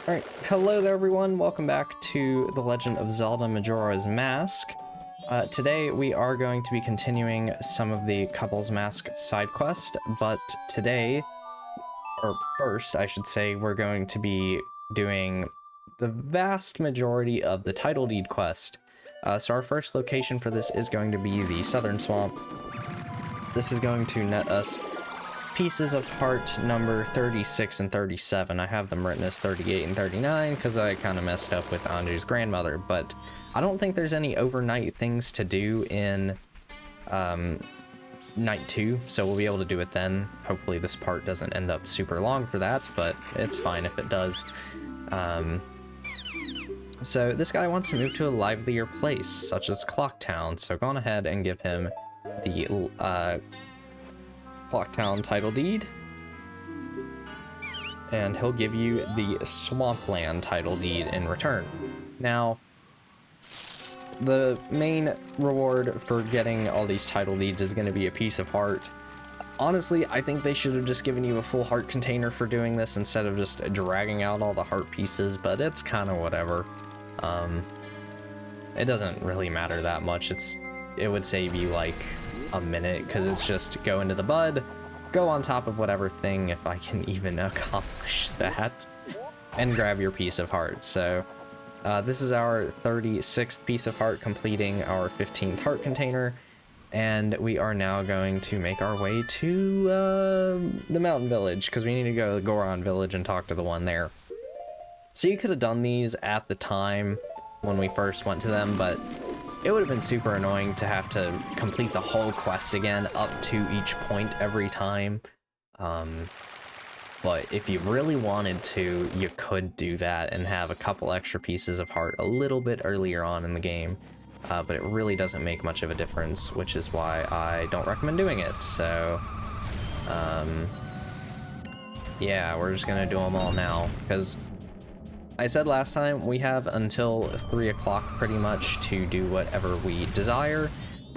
Alright, hello there everyone, welcome back to The Legend of Zelda Majora's Mask. Today we are going to be continuing some of the Couple's Mask side quest, but today, or first I should say, we're going to be doing the vast majority of the title deed quest. So our first location for this is going to be the Southern Swamp. This is going to net us pieces of heart number 36 and 37. I have them written as 38 and 39 because I kind of messed up with Anju's grandmother, but I don't think there's any overnight things to do in night 2, so we'll be able to do it then. Hopefully this part doesn't end up super long for that, but it's fine if it does. So this guy wants to move to a livelier place, such as Clock Town, so go on ahead and give him the Clock Town title deed, and he'll give you the Swampland title deed in return. Now, the main reward for getting all these title deeds is going to be a piece of heart. Honestly, I think they should have just given you a full heart container for doing this instead of just dragging out all the heart pieces, but it's kind of whatever. It doesn't really matter that much. It would save you like a minute because it's just go into the bud, go on top of whatever thing, if I can even accomplish that, and grab your piece of heart. So this is our 36th piece of heart, completing our 15th heart container, and we are now going to make our way to the mountain village because we need to go to the Goron village and talk to the one there. So you could have done these at the time when we first went to them, but it would have been super annoying to have to complete the whole quest again up to each point every time. But if you really wanted to, you could do that and have a couple extra pieces of heart a little bit earlier on in the game. But it really doesn't make much of a difference, which is why I don't recommend doing it. So, yeah, we're just gonna do them all now, because I said last time we have until 3 o'clock pretty much to do whatever we desire.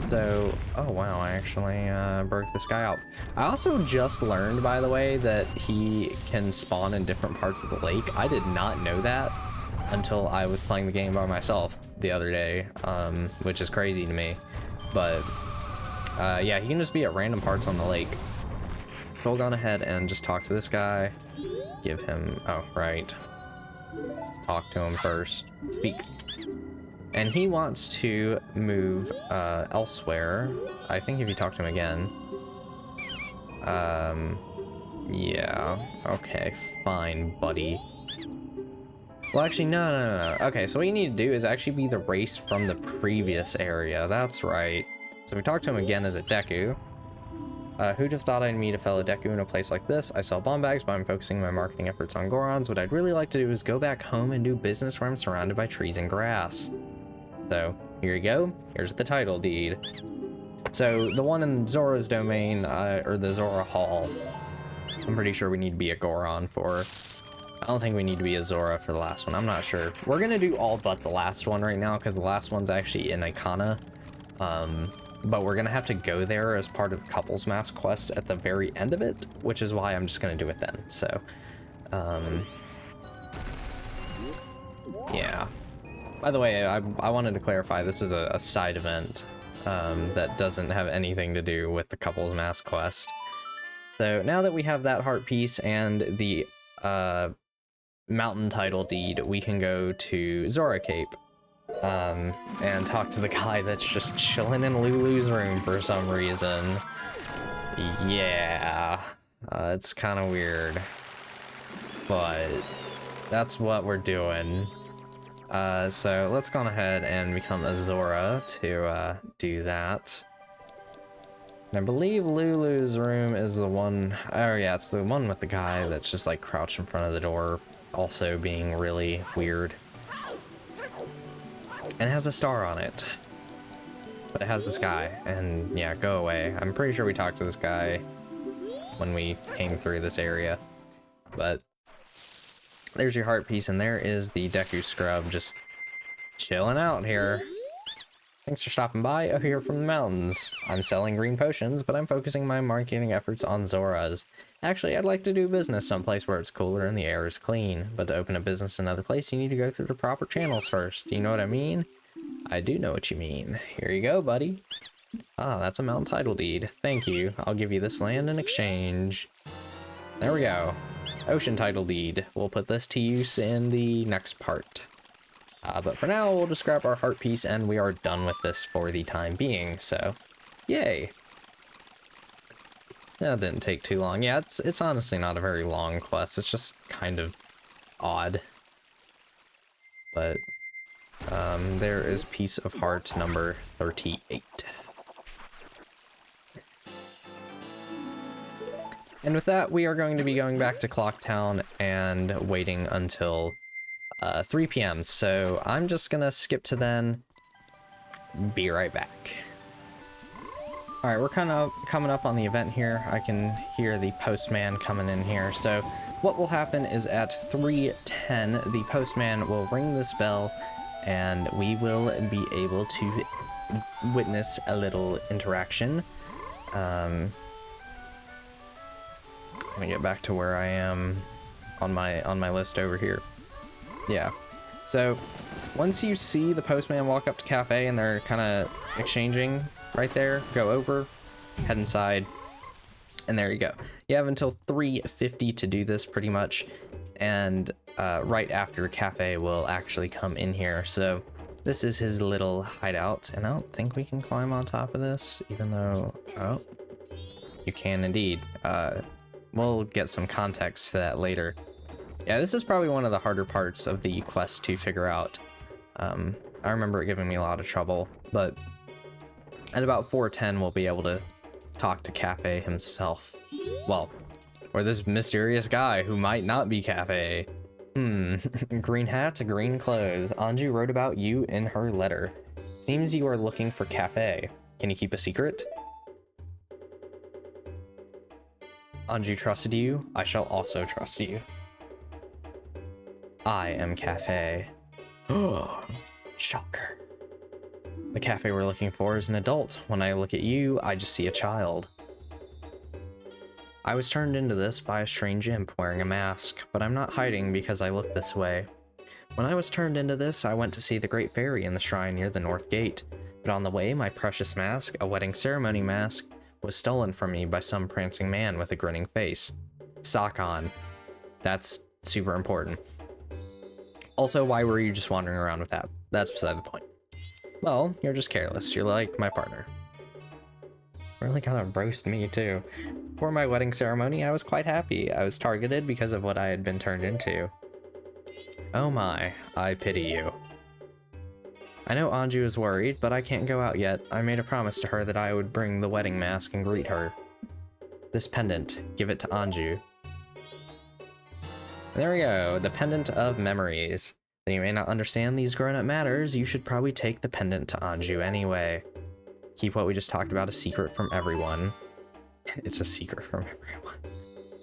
So, oh wow, I actually broke this guy out. I also just learned, by the way, that he can spawn in different parts of the lake. I did not know that until I was playing the game by myself the other day, which is crazy to me. But yeah, he can just be at random parts on the lake. So we'll go ahead and just talk to this guy. Give him, oh right, talk to him first. Speak. And he wants to move elsewhere. I think if you talk to him again. Yeah. Okay, fine, buddy. Well, actually, no. Okay, so what you need to do is actually be the race from the previous area. That's right. So we talk to him again as a Deku. Who'd have thought I'd meet a fellow Deku in a place like this? I sell bomb bags, but I'm focusing my marketing efforts on Gorons. What I'd really like to do is go back home and do business where I'm surrounded by trees and grass. So, here you go. Here's the title deed. So, the one in Zora's domain, or the Zora Hall, I'm pretty sure we need to be a Goron for. I don't think we need to be a Zora for the last one. I'm not sure. We're gonna do all but the last one right now, because the last one's actually in Ikana. But we're gonna have to go there as part of the Couple's Mask quest at the very end of it, which is why I'm just gonna do it then. So, yeah. By the way, I wanted to clarify, this is a side event that doesn't have anything to do with the Couple's Mask quest. So now that we have that heart piece and the mountain title deed, we can go to Zora Cape. And talk to the guy that's just chilling in Lulu's room for some reason. Yeah, it's kind of weird, but that's what we're doing. So let's go on ahead and become a Zora to do that. And I believe Lulu's room is the one, oh yeah, it's the one with the guy that's just like crouched in front of the door, also being really weird. And it has a star on it. But it has this guy, and yeah, go away. I'm pretty sure we talked to this guy when we came through this area. But there's your heart piece, and there is the Deku Scrub just chilling out here. Thanks for stopping by up here from the mountains. I'm selling green potions, but I'm focusing my marketing efforts on Zoras. Actually, I'd like to do business someplace where it's cooler and the air is clean, but to open a business another place, you need to go through the proper channels first. Do you know what I mean? I do know what you mean. Here you go, buddy. Ah, that's a mountain title deed. Thank you. I'll give you this land in exchange. There we go. Ocean title deed. We'll put this to use in the next part. But for now, we'll just grab our heart piece and we are done with this for the time being, so yay. That didn't take too long. Yeah, it's honestly not a very long quest. It's just kind of odd. But there is piece of heart number 38. And with that, we are going to be going back to Clocktown and waiting until 3 p.m. So I'm just gonna skip to then. Be right back. Alright, we're kind of coming up on the event here. I can hear the postman coming in here. So what will happen is at 3:10, the postman will ring this bell and we will be able to witness a little interaction. Let me get back to where I am on my list over here. Yeah, so once you see the postman walk up to Cafe and they're kind of exchanging right there, go over, head inside, and there you go. You have until 3:50 to do this pretty much, and right after Cafe will actually come in here. So this is his little hideout, and I don't think we can climb on top of this, even though, oh, you can indeed. We'll get some context to that later. Yeah, this is probably one of the harder parts of the quest to figure out. I remember it giving me a lot of trouble, but at about 4:10 we'll be able to talk to Cafe himself. Well, or this mysterious guy who might not be Cafe. Green hat, green clothes. Anju wrote about you in her letter. Seems you are looking for Cafe. Can you keep a secret? Anju trusted you. I shall also trust you. I am Cafe. Oh, shocker. The Cafe we're looking for is an adult. When I look at you, I just see a child. I was turned into this by a strange imp wearing a mask, but I'm not hiding because I look this way. When I was turned into this, I went to see the Great Fairy in the shrine near the North Gate, but on the way, my precious mask, a wedding ceremony mask, was stolen from me by some prancing man with a grinning face. Sakon. That's super important. Also, why were you just wandering around with that? That's beside the point. Well, you're just careless. You're like my partner. Really kind of roast me, too. For my wedding ceremony, I was quite happy. I was targeted because of what I had been turned into. Oh my, I pity you. I know Anju is worried, but I can't go out yet. I made a promise to her that I would bring the wedding mask and greet her. This pendant, give it to Anju. There we go, the pendant of memories. Though you may not understand these grown-up matters, you should probably take the pendant to Anju anyway. Keep what we just talked about a secret from everyone. It's a secret from everyone.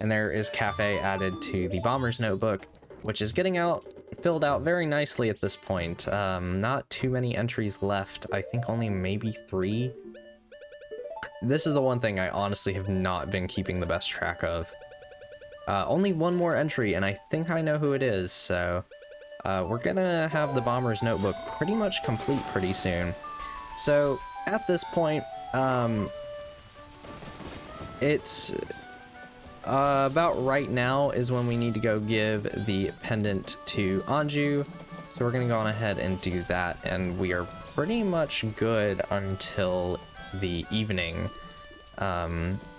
And there is Cafe added to the Bomber's Notebook, which is getting filled out very nicely at this point. Not too many entries left. I think only maybe 3. This is the one thing I honestly have not been keeping the best track of. Only one more entry, and I think I know who it is, so we're gonna have the Bomber's Notebook pretty much complete pretty soon. So at this point, it's about right now is when we need to go give the pendant to Anju. So we're gonna go on ahead and do that, and we are pretty much good until the evening,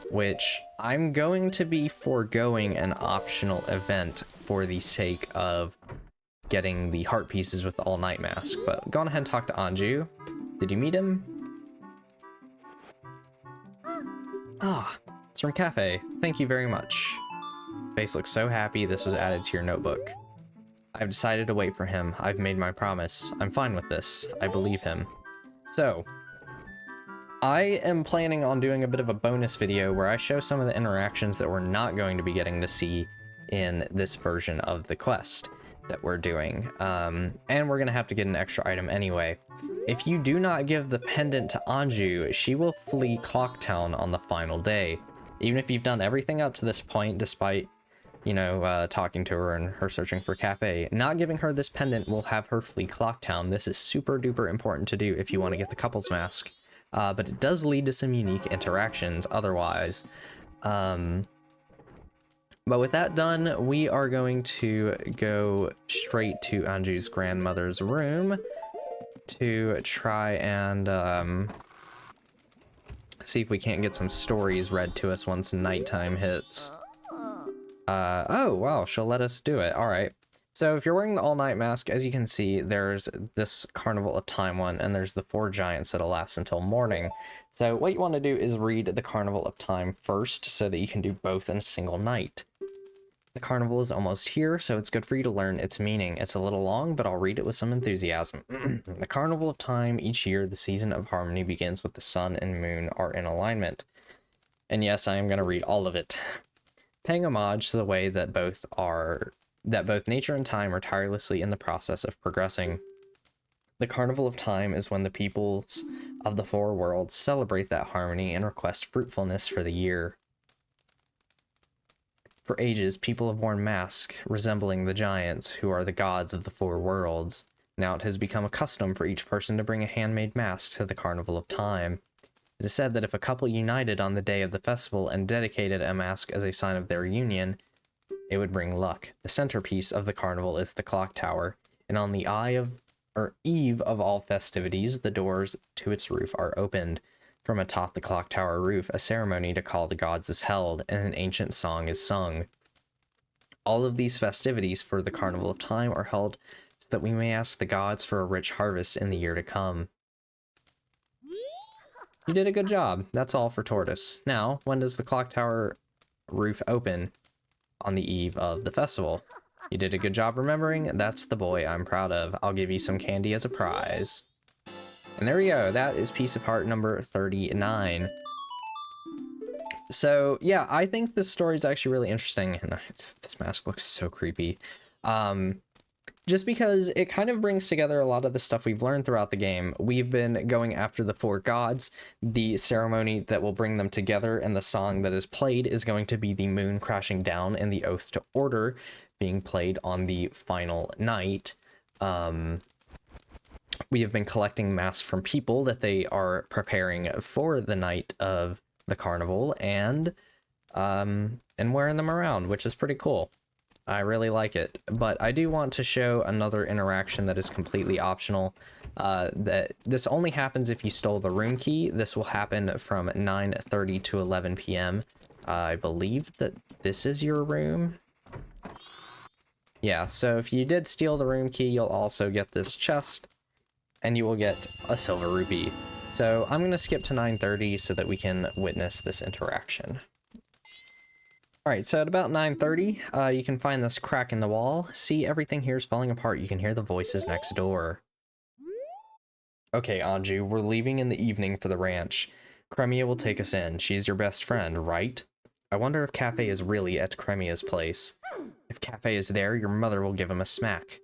which I'm going to be foregoing an optional event for the sake of getting the heart pieces with the all-night mask. But go on ahead and talk to Anju. Did you meet him? Ah, it's from Cafe. Thank you very much. Face looks so happy this was added to your notebook. I've decided to wait for him. I've made my promise. I'm fine with this. I believe him. So, I am planning on doing a bit of a bonus video where I show some of the interactions that we're not going to be getting to see in this version of the quest. that we're doing. And we're gonna have to get an extra item anyway. If you do not give the pendant to Anju, she will flee Clocktown on the final day. Even if you've done everything up to this point, despite, you know, talking to her and her searching for Kafei, not giving her this pendant will have her flee Clocktown. This is super duper important to do if you want to get the couple's mask. But it does lead to some unique interactions otherwise. But with that done, we are going to go straight to Anju's grandmother's room to try and see if we can't get some stories read to us once nighttime hits. Oh, wow, she'll let us do it. All right. So if you're wearing the all-night mask, as you can see, there's this Carnival of Time one, and there's the 4 giants that'll last until morning. So what you want to do is read the Carnival of Time first, so that you can do both in a single night. The carnival is almost here, so it's good for you to learn its meaning. It's a little long, but I'll read it with some enthusiasm. The Carnival of Time, each year, the season of harmony begins with the sun and moon are in alignment. And yes, I am going to read all of it. Paying homage to the way that both nature and time are tirelessly in the process of progressing. The Carnival of Time is when the peoples of the 4 worlds celebrate that harmony and request fruitfulness for the year. For ages, people have worn masks resembling the giants, who are the gods of the 4 worlds. Now it has become a custom for each person to bring a handmade mask to the Carnival of Time. It is said that if a couple united on the day of the festival and dedicated a mask as a sign of their union, it would bring luck. The centerpiece of the carnival is the clock tower, and on the eve of all festivities, the doors to its roof are opened. From atop the clock tower roof, a ceremony to call the gods is held, and an ancient song is sung. All of these festivities for the Carnival of Time are held so that we may ask the gods for a rich harvest in the year to come. You did a good job. That's all for Tortoise. Now, when does the clock tower roof open? On the eve of the festival. You did a good job remembering. That's the boy I'm proud of. I'll give you some candy as a prize. And there we go. That is piece of heart number 39. So, yeah, I think this story is actually really interesting. And this mask looks so creepy. Just because it kind of brings together a lot of the stuff we've learned throughout the game. We've been going after the 4 gods. The ceremony that will bring them together and the song that is played is going to be the moon crashing down and the oath to order being played on the final night. We have been collecting masks from people that they are preparing for the night of the carnival and wearing them around, which is pretty cool. I really like it, but I do want to show another interaction that is completely optional. That this only happens if you stole the room key. This will happen from 9:30 to 11 p.m. I believe that this is your room. Yeah, so if you did steal the room key, you'll also get this chest, and you will get a silver rupee. So I'm going to skip to 9:30 so that we can witness this interaction. Alright, so at about 9:30, you can find this crack in the wall. See, everything here is falling apart. You can hear the voices next door. Okay, Anju, we're leaving in the evening for the ranch. Cremia will take us in. She's your best friend, right? I wonder if Kafei is really at Cremia's place. If Kafei is there, your mother will give him a smack.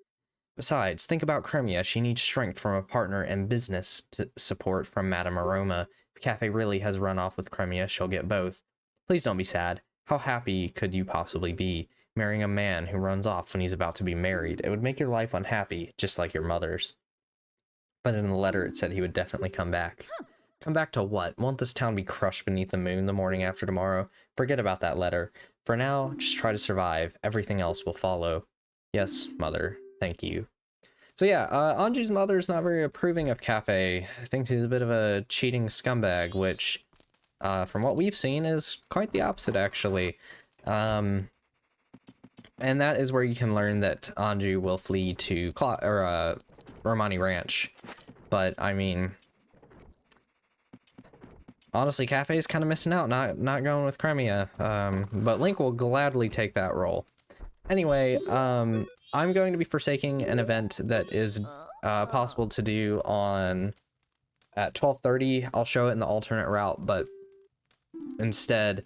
Besides, think about Cremia. She needs strength from a partner and business support from Madame Aroma. If Kafei really has run off with Cremia, she'll get both. Please don't be sad. How happy could you possibly be, marrying a man who runs off when he's about to be married? It would make your life unhappy, just like your mother's. But in the letter it said he would definitely come back. Come back to what? Won't this town be crushed beneath the moon the morning after tomorrow? Forget about that letter. For now, just try to survive. Everything else will follow. Yes, mother. Thank you. So yeah, Anju's mother is not very approving of Kafei. I think he's a bit of a cheating scumbag, which... from what we've seen, is quite the opposite, actually. And that is where you can learn that Anju will flee to Romani Ranch. But, I mean... honestly, Kafei is kind of missing out, not going with Cremia. But Link will gladly take that role. Anyway, I'm going to be forsaking an event that is possible to do at 12:30. I'll show it in the alternate route, but... instead,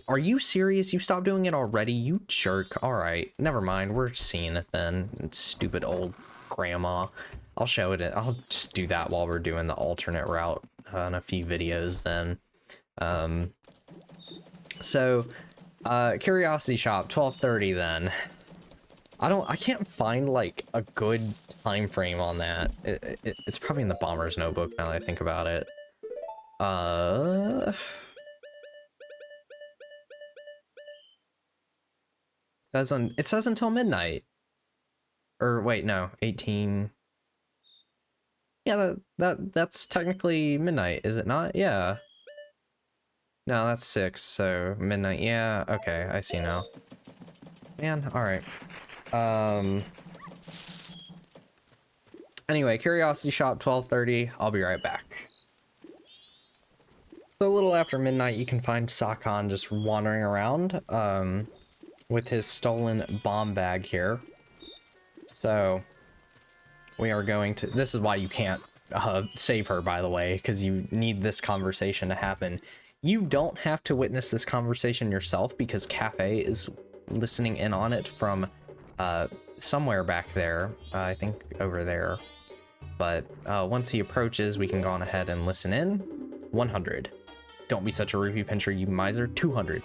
Are you serious? You stopped doing it already, you jerk. All right, never mind. We're seeing it then. Stupid old grandma. I'll show it. I'll just do that while we're doing the alternate route in a few videos then. So, Curiosity Shop, 12:30 then. I can't find like a good time frame on that. It's probably in the Bomber's Notebook now that I think about it. It says until midnight. Or wait, no, 18. Yeah, that's technically midnight, is it not? Yeah. No, that's 6, so midnight. Yeah, okay, I see now. Man, all right. Anyway, Curiosity Shop, 12:30. I'll be right back. So a little after midnight, you can find Sakon just wandering around with his stolen bomb bag here. So we are going to... This is why you can't save her, by the way, because you need this conversation to happen. You don't have to witness this conversation yourself because Kafei is listening in on it from somewhere back there. I think over there. But once he approaches, we can go on ahead and listen in. 100. Don't be such a rupee pincher, you miser. 200.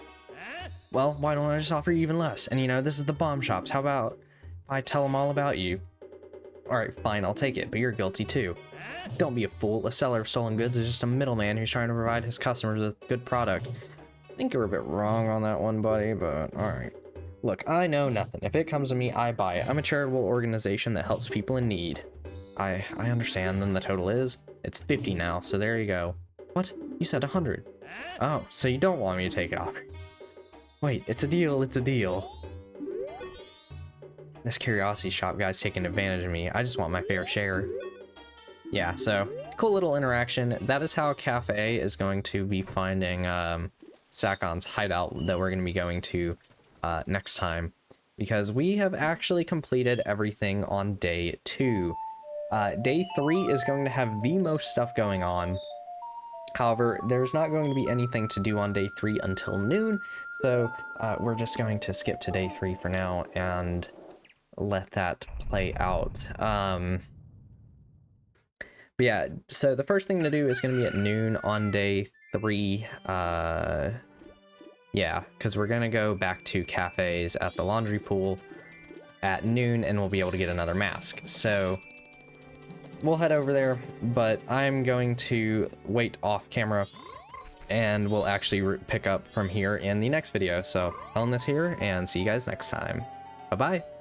Well, why don't I just offer you even less? And you know, this is the bomb shops. How about if I tell them all about you? Alright, fine, I'll take it, but you're guilty too. Don't be a fool. A seller of stolen goods is just a middleman who's trying to provide his customers with good product. I think you're a bit wrong on that one, buddy, but alright. Look, I know nothing. If it comes to me, I buy it. I'm a charitable organization that helps people in need. I understand, then the total is? It's 50 now, so there you go. What? You said 100. Oh, so you don't want me to take it off. Wait, it's a deal, it's a deal. This Curiosity Shop guy's taking advantage of me. I just want my fair share. Yeah, so, cool little interaction. That is how Kafei is going to be finding Sakon's hideout that we're going to be going to next time. Because we have actually completed everything on day 2. Day 3 is going to have the most stuff going on. However, there's not going to be anything to do on day 3 until noon, so we're just going to skip to day 3 for now and let that play out. But yeah, so the first thing to do is going to be at noon on day 3. Yeah, because we're going to go back to cafes at the laundry pool at noon, and we'll be able to get another mask. So we'll head over there, but I'm going to wait off camera, and we'll actually pick up from here in the next video. So, I'll end this here, and see you guys next time. Bye-bye!